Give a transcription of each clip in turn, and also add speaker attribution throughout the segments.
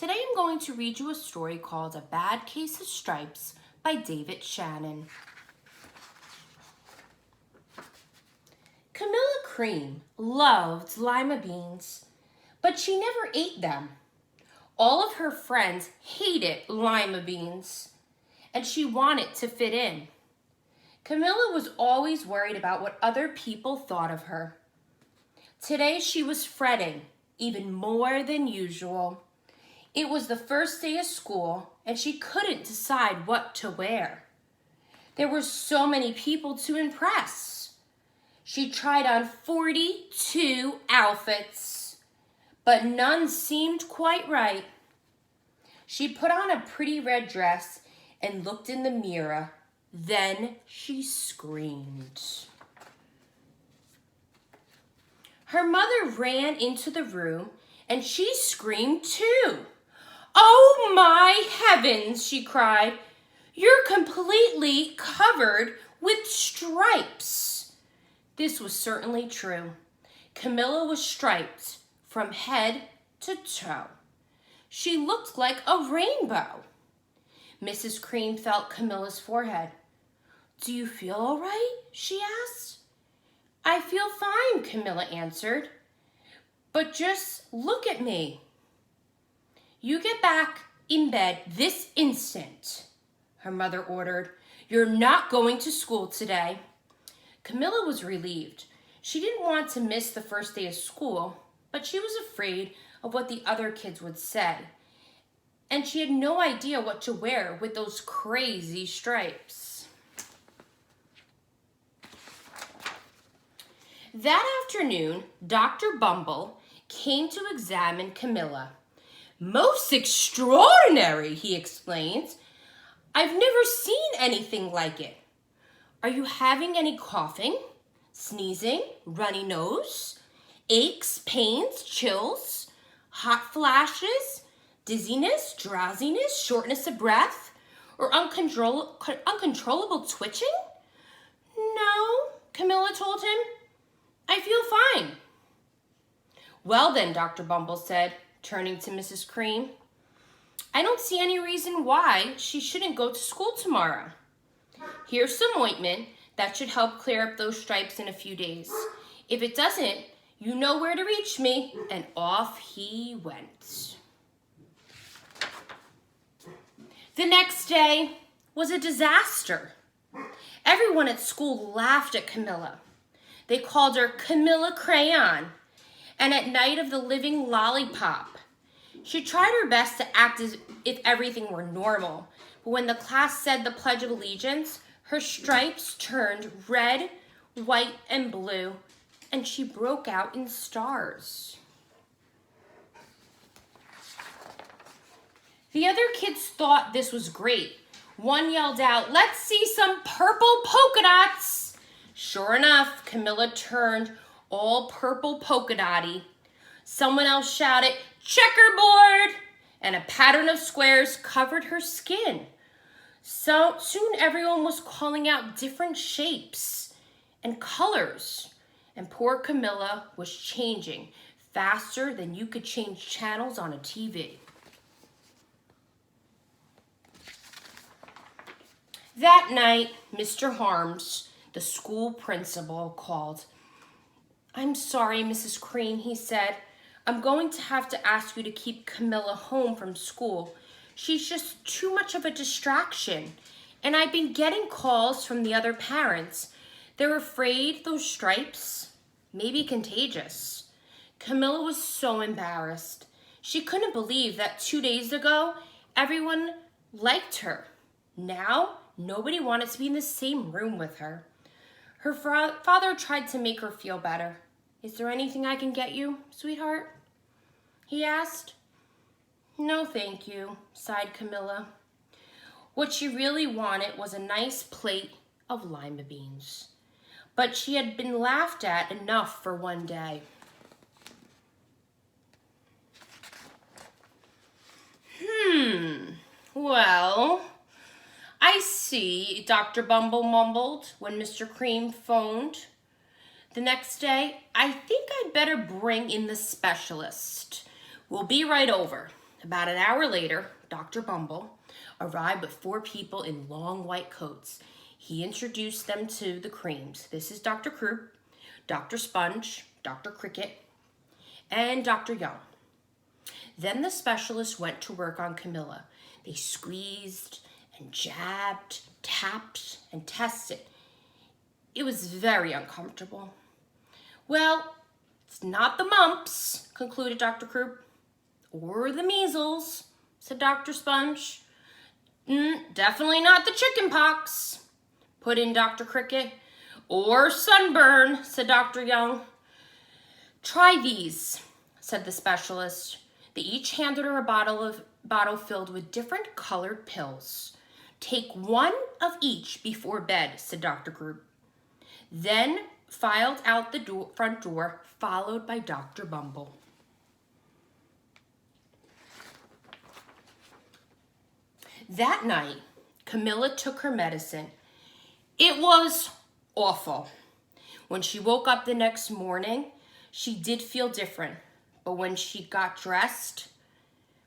Speaker 1: Today I'm going to read you a story called A Bad Case of Stripes by David Shannon. Camilla Cream loved lima beans, but she never ate them. All of her friends hated lima beans, and she wanted to fit in. Camilla was always worried about what other people thought of her. Today she was fretting, even more than usual. It was the first day of school, and she couldn't decide what to wear. There were so many people to impress. She tried on 42 outfits, but none seemed quite right. She put on a pretty red dress and looked in the mirror. Then she screamed. Her mother ran into the room, and she screamed too. "Oh my heavens," she cried. "You're completely covered with stripes." This was certainly true. Camilla was striped from head to toe. She looked like a rainbow. Mrs. Cream felt Camilla's forehead. "Do you feel all right?" she asked. "I feel fine," Camilla answered. "But just look at me." "You get back in bed this instant," her mother ordered. "You're not going to school today." Camilla was relieved. She didn't want to miss the first day of school, but she was afraid of what the other kids would say. And she had no idea what to wear with those crazy stripes. That afternoon, Dr. Bumble came to examine Camilla. "Most extraordinary," he explained. "I've never seen anything like it. Are you having any coughing, sneezing, runny nose, aches, pains, chills, hot flashes, dizziness, drowsiness, shortness of breath, or uncontrollable twitching?" "No," Camilla told him. "I feel fine." "Well then," Dr. Bumble said, turning to Mrs. Cream, "I don't see any reason why she shouldn't go to school tomorrow. Here's some ointment that should help clear up those stripes in a few days. If it doesn't, you know where to reach me." And off he went. The next day was a disaster. Everyone at school laughed at Camilla. They called her Camilla Crayon, and at night of the living lollipop. She tried her best to act as if everything were normal, but when the class said the Pledge of Allegiance, her stripes turned red, white, and blue, and she broke out in stars. The other kids thought this was great. One yelled out, "Let's see some purple polka dots." Sure enough, Camilla turned all purple polka dotty. Someone else shouted, "Checkerboard!" and a pattern of squares covered her skin. So soon everyone was calling out different shapes and colors, and poor Camilla was changing faster than you could change channels on a TV. That night, Mr. Harms, the school principal, called. "I'm sorry, Mrs. Cream," he said. "I'm going to have to ask you to keep Camilla home from school. She's just too much of a distraction. And I've been getting calls from the other parents. They're afraid those stripes may be contagious." Camilla was so embarrassed. She couldn't believe that 2 days ago, everyone liked her. Now, nobody wanted to be in the same room with her. Her father tried to make her feel better. "Is there anything I can get you, sweetheart?" he asked. "No, thank you," sighed Camilla. What she really wanted was a nice plate of lima beans. But she had been laughed at enough for one day. Well, I see," Dr. Bumble mumbled when Mr. Cream phoned. The next day, "I think I'd better bring in the specialist. We'll be right over." About an hour later, Dr. Bumble arrived with 4 people in long white coats. He introduced them to the creams. This is Dr. Croup, Dr. Sponge, Dr. Cricket, and Dr. Young. Then the specialists went to work on Camilla. They squeezed and jabbed, tapped, and tested. It was very uncomfortable. Well, it's not the mumps, concluded Dr. Croup. Or the measles, said Dr. Sponge. Definitely not the chicken pox, put in Dr. Cricket. Or sunburn, said Dr. Young. Try these, said the specialist. They each handed her a bottle filled with different colored pills. Take 1 of each before bed, said Dr. Croup. Then filed out the front door, followed by Dr. Bumble. That night, Camilla took her medicine. It was awful. When she woke up the next morning, she did feel different, but when she got dressed,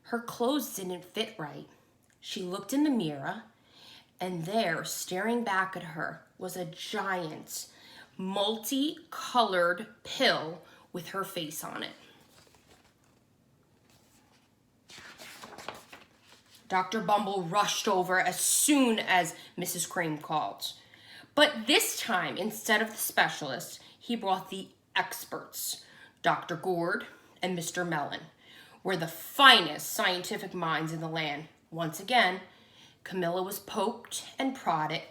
Speaker 1: her clothes didn't fit right. She looked in the mirror, and there, staring back at her, was a giant, multicolored pill with her face on it. Dr. Bumble rushed over as soon as Mrs. Cream called. But this time, instead of the specialist, he brought the experts. Dr. Gourd and Mr. Mellon were the finest scientific minds in the land. Once again, Camilla was poked and prodded,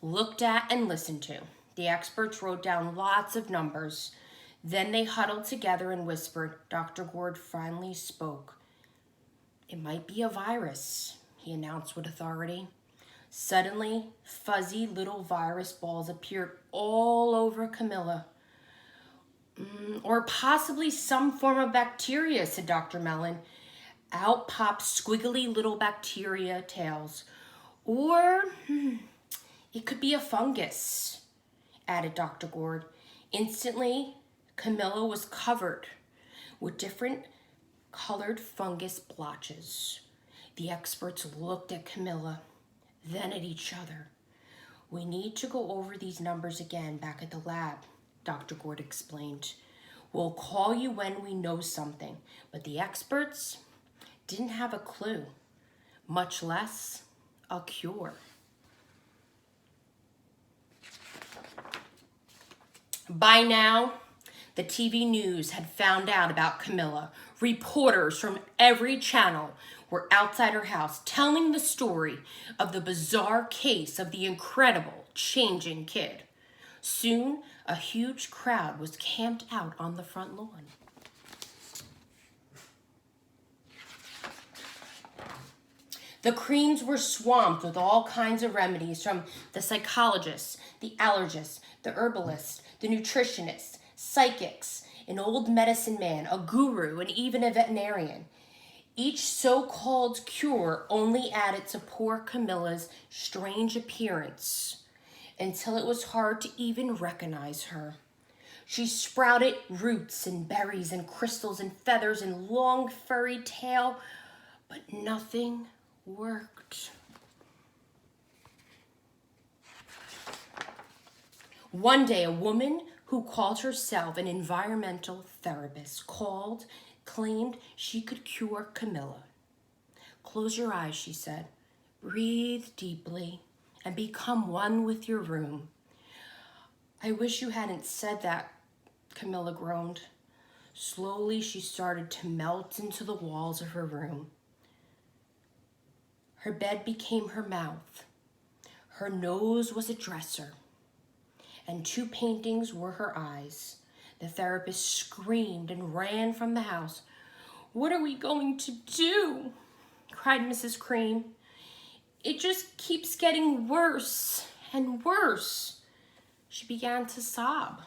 Speaker 1: looked at and listened to. The experts wrote down lots of numbers. Then they huddled together and whispered. Dr. Gourd finally spoke. It might be a virus, he announced with authority. Suddenly, fuzzy little virus balls appeared all over Camilla. Or possibly some form of bacteria, said Dr. Mellon. Out popped squiggly little bacteria tails. Or it could be a fungus, added Dr. Gourd. Instantly, Camilla was covered with different colored fungus blotches. The experts looked at Camilla, then at each other. We need to go over these numbers again back at the lab, Dr. Gourd explained. We'll call you when we know something, but the experts didn't have a clue, much less a cure. By now, the TV news had found out about Camilla. Reporters from every channel were outside her house telling the story of the bizarre case of the incredible changing kid. Soon, a huge crowd was camped out on the front lawn. The Creams were swamped with all kinds of remedies from the psychologists, the allergists, the herbalists, the nutritionists, psychics, an old medicine man, a guru, and even a veterinarian. Each so-called cure only added to poor Camilla's strange appearance until it was hard to even recognize her. She sprouted roots and berries and crystals and feathers and long furry tail, but nothing worked. One day, a woman who called herself an environmental therapist claimed she could cure Camilla. Close your eyes, she said. Breathe deeply and become one with your room. I wish you hadn't said that, Camilla groaned. Slowly, she started to melt into the walls of her room. Her bed became her mouth. Her nose was a dresser, and 2 paintings were her eyes. The therapist screamed and ran from the house. What are we going to do? Cried Mrs. Cream. It just keeps getting worse and worse. She began to sob.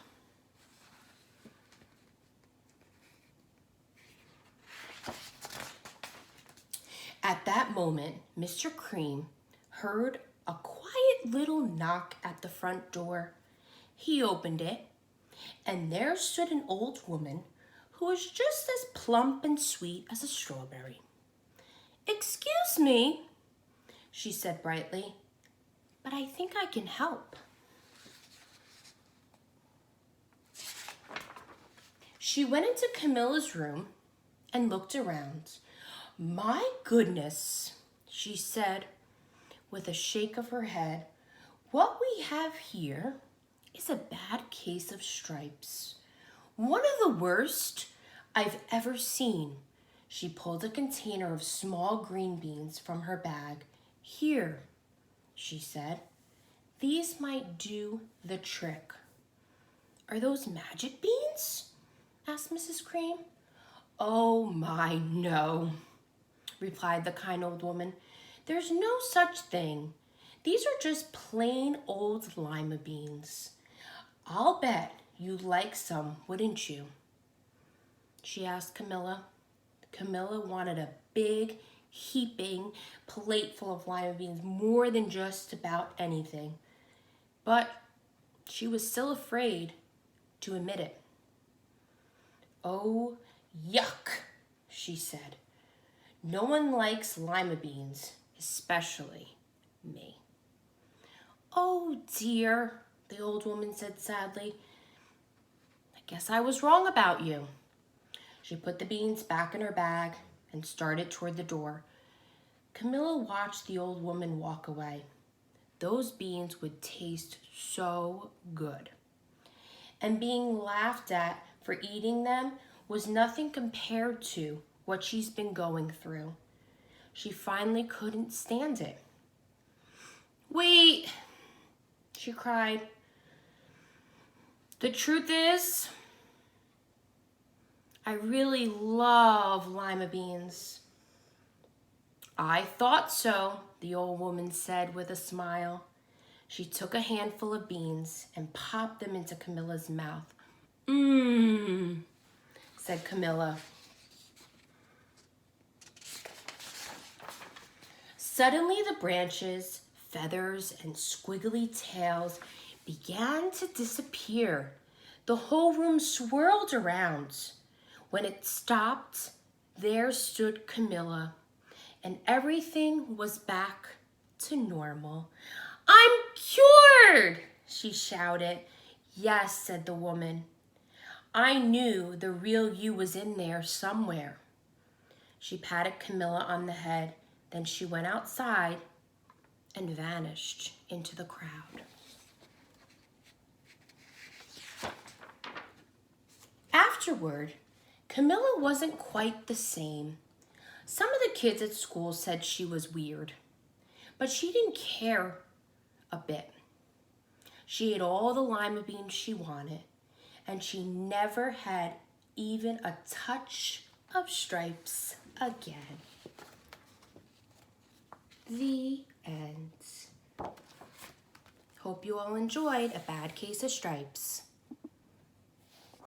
Speaker 1: At that moment, Mr. Cream heard a quiet little knock at the front door. He opened it, and there stood an old woman who was just as plump and sweet as a strawberry. "Excuse me," she said brightly, "but I think I can help." She went into Camilla's room and looked around. "My goodness," she said with a shake of her head. "What we have here is a bad case of stripes. One of the worst I've ever seen." She pulled a container of small green beans from her bag. "Here," she said. "These might do the trick." "Are those magic beans?" asked Mrs. Cream. "Oh my, no," replied the kind old woman. "There's no such thing. These are just plain old lima beans. I'll bet you'd like some, wouldn't you?" she asked Camilla. Camilla wanted a big, heaping plate full of lima beans more than just about anything, but she was still afraid to admit it. "Oh, yuck," she said. "No one likes lima beans, especially me." "Oh dear," the old woman said sadly. "I guess I was wrong about you." She put the beans back in her bag and started toward the door. Camilla watched the old woman walk away. Those beans would taste so good. And being laughed at for eating them was nothing compared to what she's been going through. She finally couldn't stand it. "Wait," she cried. "The truth is, I really love lima beans." "I thought so," the old woman said with a smile. She took a handful of beans and popped them into Camilla's mouth. "Mmm," said Camilla. Suddenly the branches, feathers, and squiggly tails began to disappear. The whole room swirled around. When it stopped, there stood Camilla, and everything was back to normal. "I'm cured!" she shouted. "Yes," said the woman. "I knew the real you was in there somewhere." She patted Camilla on the head, then she went outside and vanished into the crowd. Afterward, Camilla wasn't quite the same. Some of the kids at school said she was weird, but she didn't care a bit. She ate all the lima beans she wanted, and she never had even a touch of stripes again. The end. Hope you all enjoyed A Bad Case of Stripes.